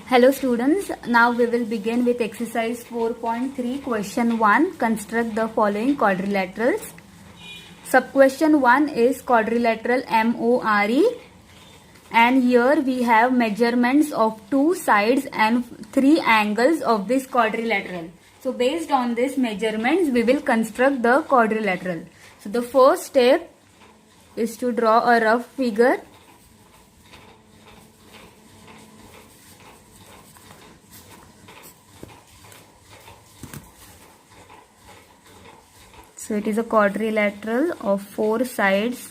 Hello students, now we will begin with exercise 4.3 question 1. Construct the following quadrilaterals. Sub question 1 is quadrilateral MORE, and here we have measurements of two sides and three angles of this quadrilateral. So based on this measurements we will construct the quadrilateral. So the first step is to draw a rough figure. So it is a quadrilateral of four sides.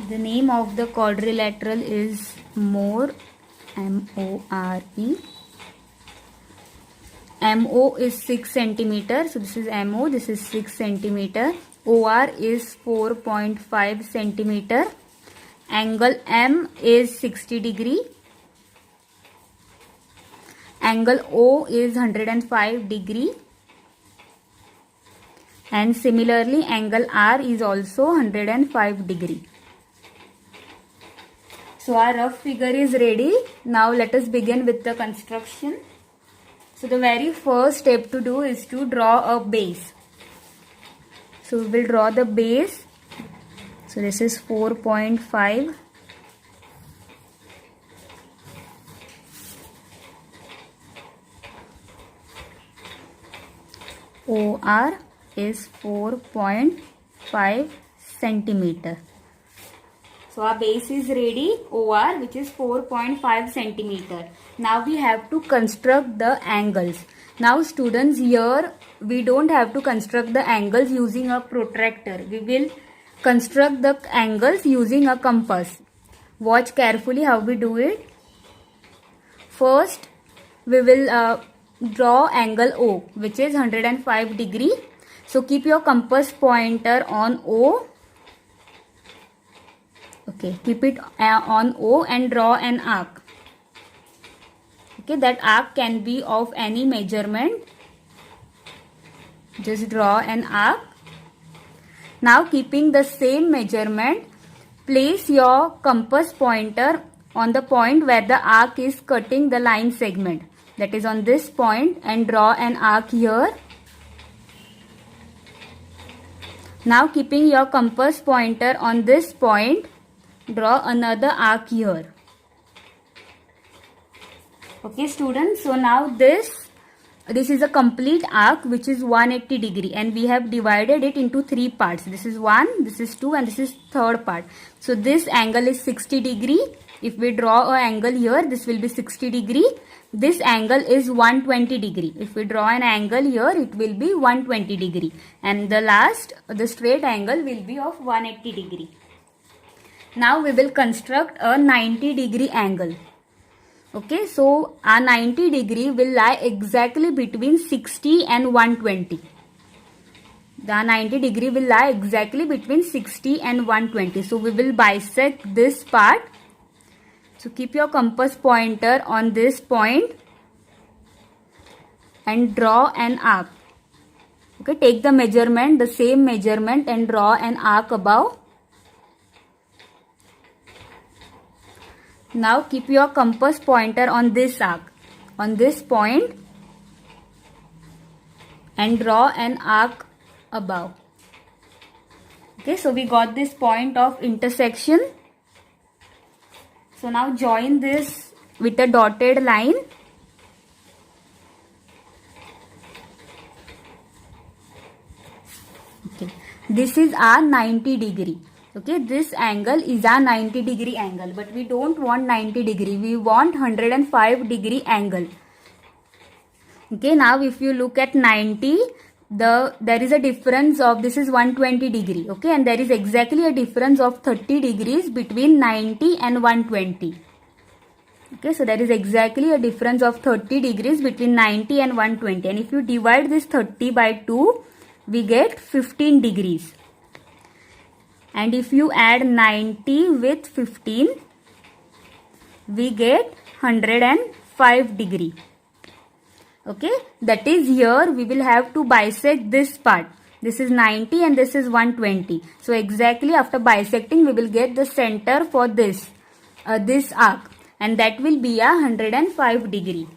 The name of the quadrilateral is MORE, M-O-R-E. MO is 6 centimeter. So this is MO, this is 6 centimeter. OR is 4.5 centimeter. Angle M is 60 degree. Angle O is 105 degree. And similarly angle R is also 105 degree. So our rough figure is ready. Now let us begin with the construction. So the very first step to do is to draw a base. So we will draw the base. So this is 4.5. OR is 4.5 centimeter. So our base is ready, OR, which is 4.5 centimeter. Now we have to construct the angles. Now students, here we don't have to construct the angles using a protractor. We will construct the angles using a compass. Watch carefully how we do it. First, we will draw angle O, which is 105 degree. So keep your compass pointer on O. Okay, keep it on O and draw an arc. Okay, that arc can be of any measurement. Just draw an arc. Now keeping the same measurement, place your compass pointer on the point where the arc is cutting the line segment. That is on this point, and draw an arc here. Now keeping your compass pointer on this point, draw another arc here. Okay students, so now this is a complete arc which is 180 degree, and we have divided it into three parts. This is 1, this is 2, and this is third part. So this angle is 60 degree. If we draw an angle here, this will be 60 degree. This angle is 120 degree. If we draw an angle here, it will be 120 degree. And the straight angle will be of 180 degree. Now we will construct a 90 degree angle. Okay, so our 90 degree will lie exactly between 60 and 120. The 90 degree will lie exactly between 60 and 120. So we will bisect this part. So keep your compass pointer on this point and draw an arc. Okay, take the measurement, the same measurement, and draw an arc above. Now keep your compass pointer on this arc, on this point, and draw an arc above. Okay, so we got this point of intersection. So now join this with a dotted line. Okay, this is our 90 degree. Okay, this angle is our 90 degree angle, but we don't want 90 degree. We want 105 degree angle. Okay, now if you look at 90, there is a difference of, this is 120 degree. Okay, and there is exactly a difference of 30 degrees between 90 and 120. Okay, so there is exactly a difference of 30 degrees between 90 and 120. And if you divide this 30 by 2, we get 15 degrees. And if you add 90 with 15, we get 105 degree. Okay, that is here we will have to bisect this part. This is 90 and this is 120. So exactly after bisecting we will get the center for this arc, and that will be 105 degree.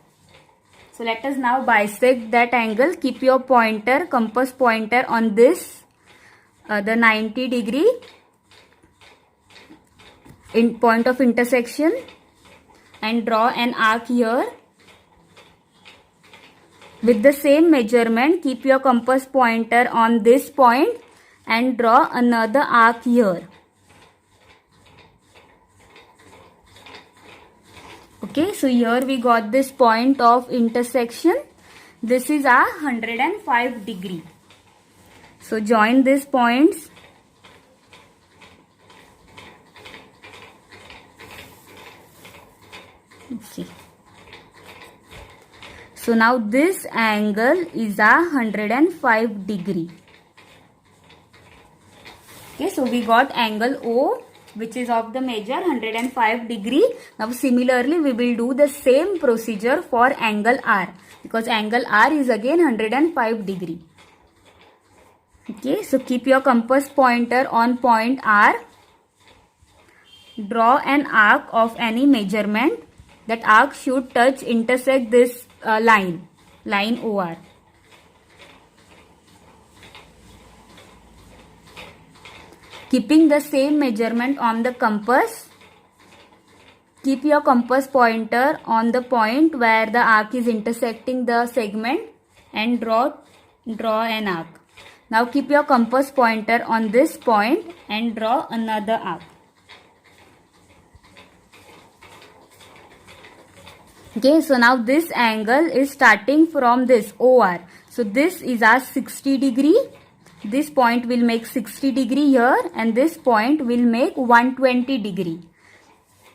So let us now bisect that angle. Keep your pointer, compass pointer on this, the 90 degree in point of intersection, and draw an arc here. With the same measurement, keep your compass pointer on this point and draw another arc here. Okay, so here we got this point of intersection. This is 105 degree. So join these points. Okay. So now this angle is 105 degree. Okay, so we got angle O, which is of the measure 105 degree. Now similarly we will do the same procedure for angle R, because angle R is again 105 degree. Okay, so keep your compass pointer on point R. Draw an arc of any measurement. That arc should intersect this line OR. Keeping the same measurement on the compass, keep your compass pointer on the point where the arc is intersecting the segment and draw an arc. Now keep your compass pointer on this point and draw another arc. Okay, so now this angle is starting from this OR. So this is 60 degree. This point will make 60 degree here, and this point will make 120 degree.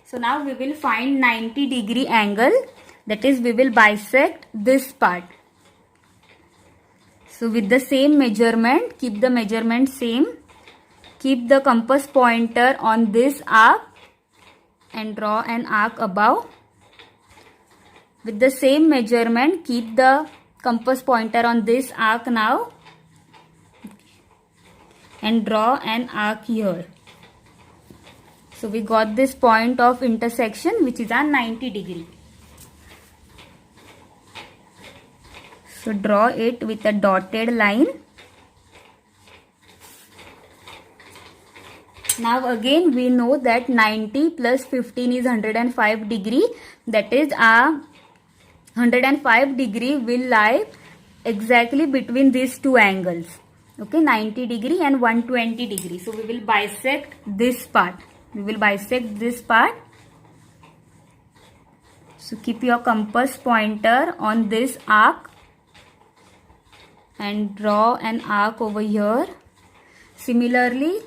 So now we will find 90 degree angle. That is, we will bisect this part. So with the same measurement, keep the measurement same. Keep the compass pointer on this arc and draw an arc above. With the same measurement, keep the compass pointer on this arc now and draw an arc here. So we got this point of intersection, which is 90 degree. So draw it with a dotted line. Now again we know that 90 plus 15 is 105 degree. That is 105 degree will lie exactly between these two angles. Okay, 90 degree and 120 degree. So we will bisect this part. So keep your compass pointer on this arc and draw an arc over here. Similarly,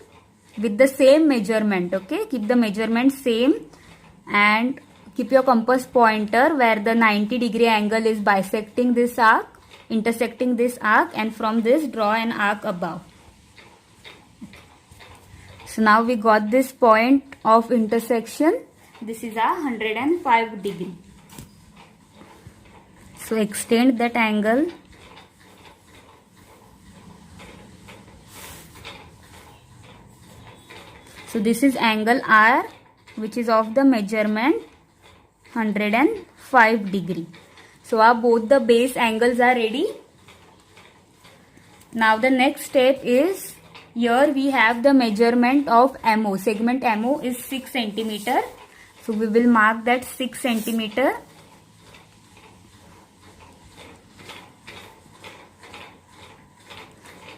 with the same measurement, okay, keep the measurement same and keep your compass pointer where the 90 degree angle is bisecting this arc, intersecting this arc, and from this draw an arc above. So now we got this point of intersection. This is 105 degree. So extend that angle. So this is angle R, which is of the measurement 105 degree. So both the base angles are ready. Now the next step is, here we have the measurement of MO. Segment MO is 6 centimeter. So we will mark that 6 centimeter.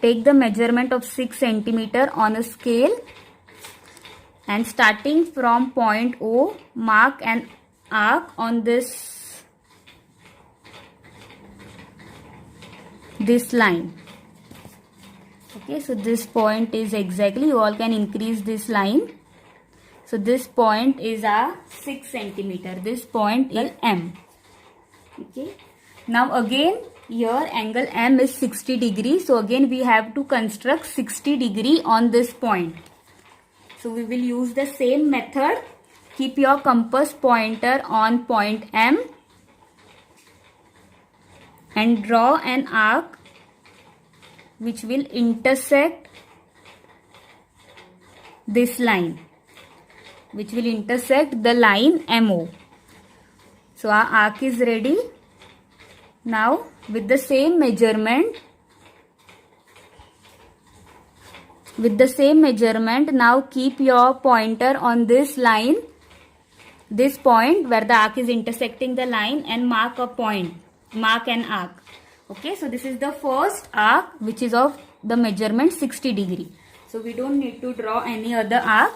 Take the measurement of 6 centimeter on a scale, and starting from point O, mark an arc on this line. Okay, so this point is exactly, you all can increase this line. So this point is 6 centimeter. This point is M. Okay. Now again, here angle M is 60 degree. So again we have to construct 60 degree on this point. So we will use the same method. Keep your compass pointer on point M and draw an arc which will intersect this line, which will intersect the line MO. So our arc is ready. Now with the same measurement, now keep your pointer on this line, this point where the arc is intersecting the line, and mark a point, mark an arc. Okay, so this is the first arc which is of the measurement 60 degree. So we don't need to draw any other arc.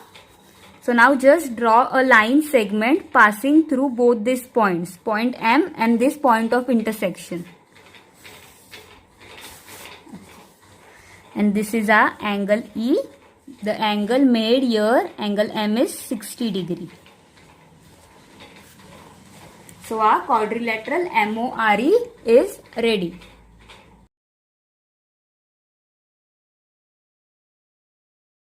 So now just draw a line segment passing through both these points, point M and this point of intersection. And this is our angle E. The angle made here, angle M, is 60 degree. So our quadrilateral MORE is ready.